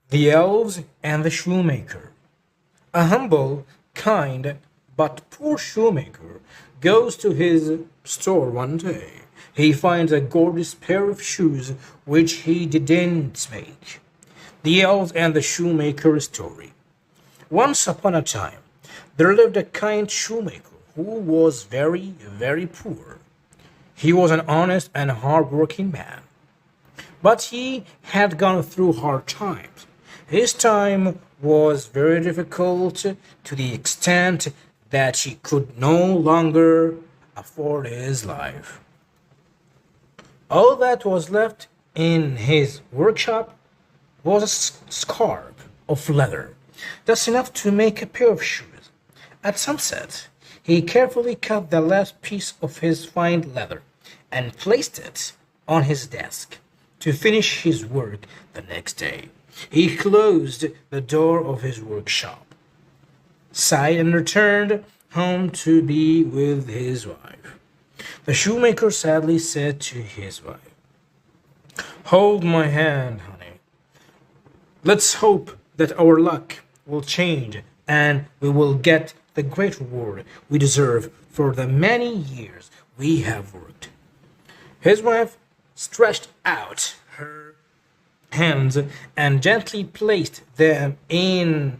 The Elves and the Shoemaker. A humble, kind, but poor shoemaker goes to his store one day. He finds a gorgeous pair of shoes which he didn't make. The Elves and the Shoemaker story. Once upon a time, there lived a kind shoemaker who was very, very poor. He was an honest and hard-working man, but he had gone through hard times. His time was very difficult to the extent that he could no longer afford his life. All that was left in his workshop was a scarf of leather, just enough to make a pair of shoes. At sunset, he carefully cut the last piece of his fine leather and placed it on his desk to finish his work the next day. He closed the door of his workshop, sighed, and returned home to be with his wife. The shoemaker sadly said to his wife, "Hold my hand, honey. Let's hope that our luck will change and we will get the great reward we deserve for the many years we have worked." His wife stretched out her hands and gently placed them in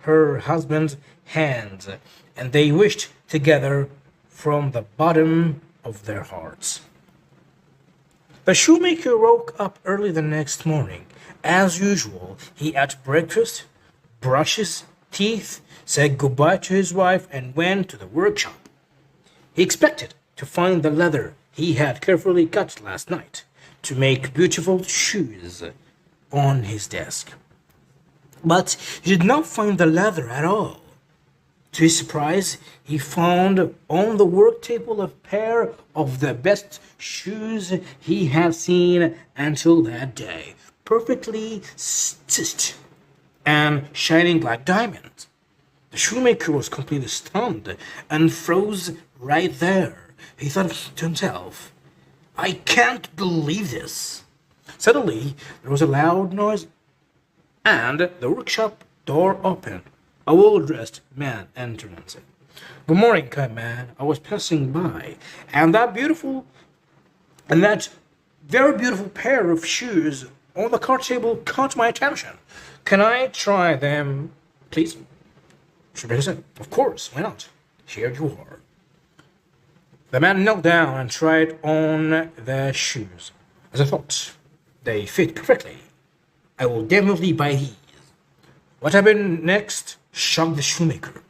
her husband's hands, and they wished together from the bottom of their hearts. The shoemaker woke up early the next morning. As usual, he ate breakfast, brushed his teeth, said goodbye to his wife, and went to the workshop. He expected to find the leather he had carefully cut last night to make beautiful shoes on his desk. But he did not find the leather at all. To his surprise, he found on the work table a pair of the best shoes he had seen until that day, perfectly stitched and shining like diamonds. The shoemaker was completely stunned and froze right there. He thought to himself, "I can't believe this." Suddenly, there was a loud noise, and the workshop door opened. A well-dressed man entered and said, "Good morning, kind man. I was passing by, and that very beautiful pair of shoes on the card table caught my attention. Can I try them, please?" Shoemaker said, "Of course, why not? Here you are." The man knelt down and tried on the shoes. As I thought, they fit perfectly. I will definitely buy these. What happened next shocked the shoemaker.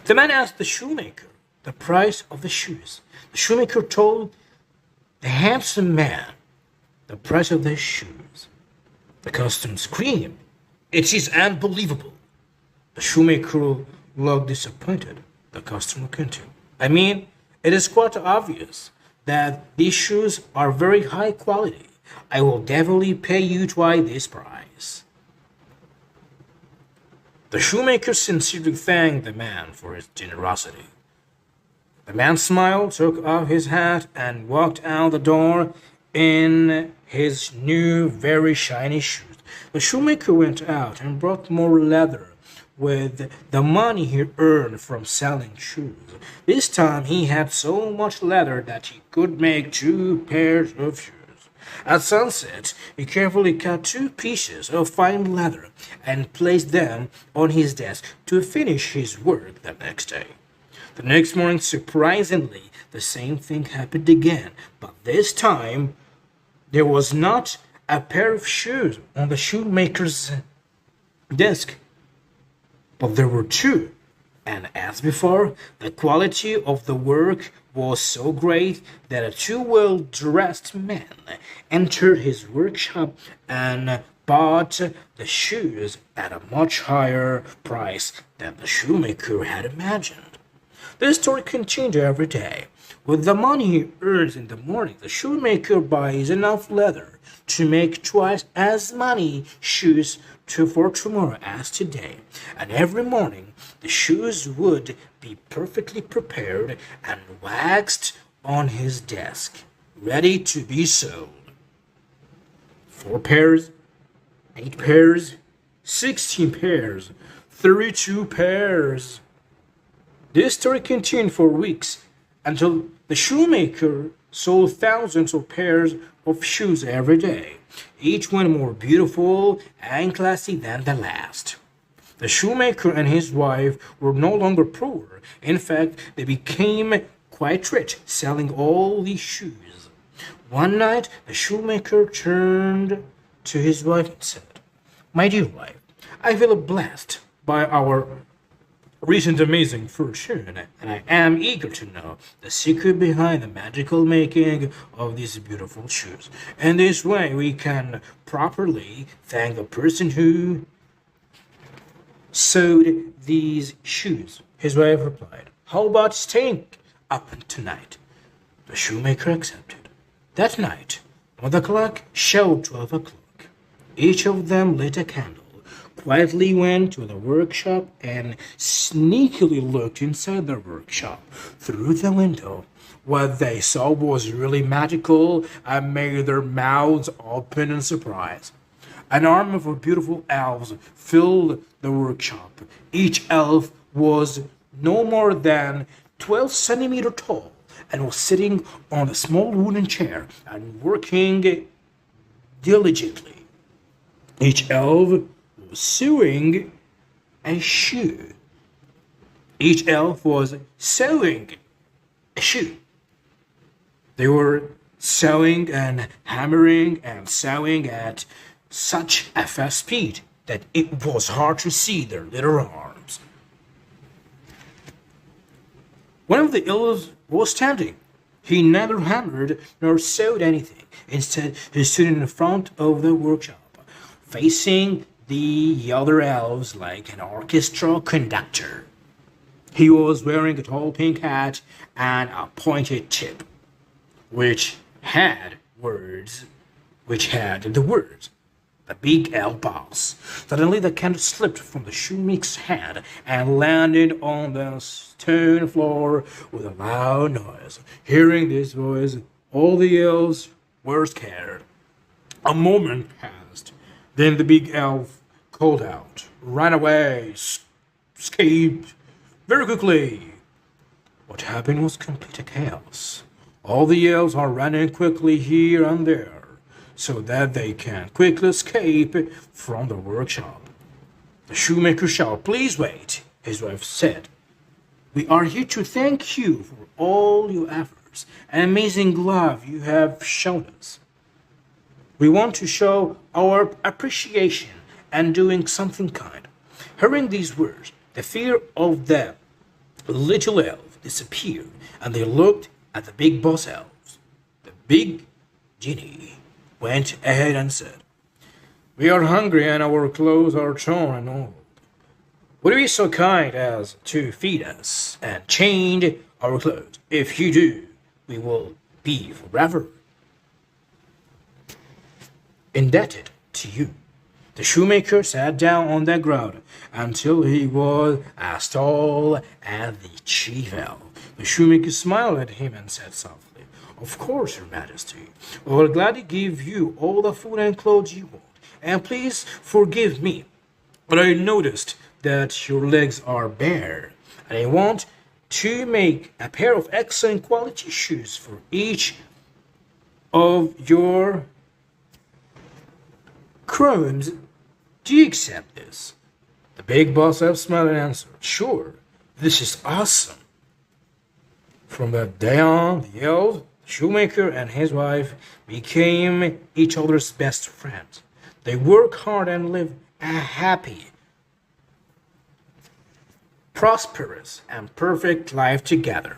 The man asked the shoemaker the price of the shoes. The shoemaker told the handsome man the price of the shoes. The customer screamed, "It is unbelievable." The shoemaker looked disappointed. The customer continued, "I mean, it is quite obvious that these shoes are very high quality. I will definitely pay you twice this price." The shoemaker sincerely thanked the man for his generosity. The man smiled, took off his hat, and walked out the door in his new, very shiny shoes. The shoemaker went out and brought more leather with the money he earned from selling shoes. This time he had so much leather that he could make 2 pairs of shoes. At sunset, he carefully cut 2 pieces of fine leather and placed them on his desk to finish his work the next day. The next morning, surprisingly, the same thing happened again, but this time there was not a pair of shoes on the shoemaker's desk, but there were 2. And as before, the quality of the work was so great that 2 well-dressed men entered his workshop and bought the shoes at a much higher price than the shoemaker had imagined. This story continued every day. With the money he earns in the morning, the shoemaker buys enough leather to make twice as many shoes for tomorrow as today. And every morning, the shoes would be perfectly prepared and waxed on his desk, ready to be sold. 4 pairs 8 pairs, 16 pairs, 32 pairs. This story continued for weeks until the shoemaker sold thousands of pairs of shoes every day, each one more beautiful and classy than the last. The shoemaker and his wife were no longer poor. In fact, they became quite rich, selling all these shoes. One night, the shoemaker turned to his wife and said, "My dear wife, I feel blessed by our recent amazing fortune, and I am eager to know the secret behind the magical making of these beautiful shoes. In this way, we can properly thank the person who sewed these shoes." His wife replied, "How about staying up tonight?" The shoemaker accepted. That night, when the clock showed 12 o'clock, each of them lit a candle, quietly went to the workshop, and sneakily looked inside the workshop through the window. What they saw was really magical and made their mouths open in surprise. An army of beautiful elves filled the workshop. Each elf was no more than 12 centimeters tall and was sitting on a small wooden chair and working diligently. Each elf was sewing a shoe. Each elf was sewing a shoe. They were sewing and hammering and sewing at such a fast speed that it was hard to see their little arms. One of the elves was standing. He neither hammered nor sewed anything. Instead, he stood in the front of the workshop, facing the other elves like an orchestra conductor. He was wearing a tall pink hat and a pointed tip, which had the words, "The Big Elf Boss." Suddenly the candle slipped from the shoemaker's hand and landed on the stone floor with a loud noise. Hearing this voice, all the elves were scared. A moment passed. Then the big elf called out, "Run away! Escape! Very quickly!" What happened was complete chaos. All the elves are running quickly here and there, so that they can quickly escape from the workshop. The shoemaker shouted, "Please wait," his wife said. "We are here to thank you for all your efforts and amazing love you have shown us. We want to show our appreciation and doing something kind." Hearing these words, the fear of the little elf disappeared, and they looked at the big boss elves. The big genie went ahead and said, "We are hungry and our clothes are torn and old. Would you be so kind as to feed us and change our clothes? If you do, we will be forever indebted to you." The shoemaker sat down on the ground until he was as tall as the chief elf. The shoemaker smiled at him and said softly, "Of course, Your Majesty. We will gladly give you all the food and clothes you want. And please forgive me, but I noticed that your legs are bare, and I want to make a pair of excellent quality shoes for each of your crones. Do you accept this?" The big boss elf smiled and answered, "Sure, this is awesome." From that day on, the elf, shoemaker, and his wife became each other's best friends. They worked hard and lived a happy, prosperous, and perfect life together.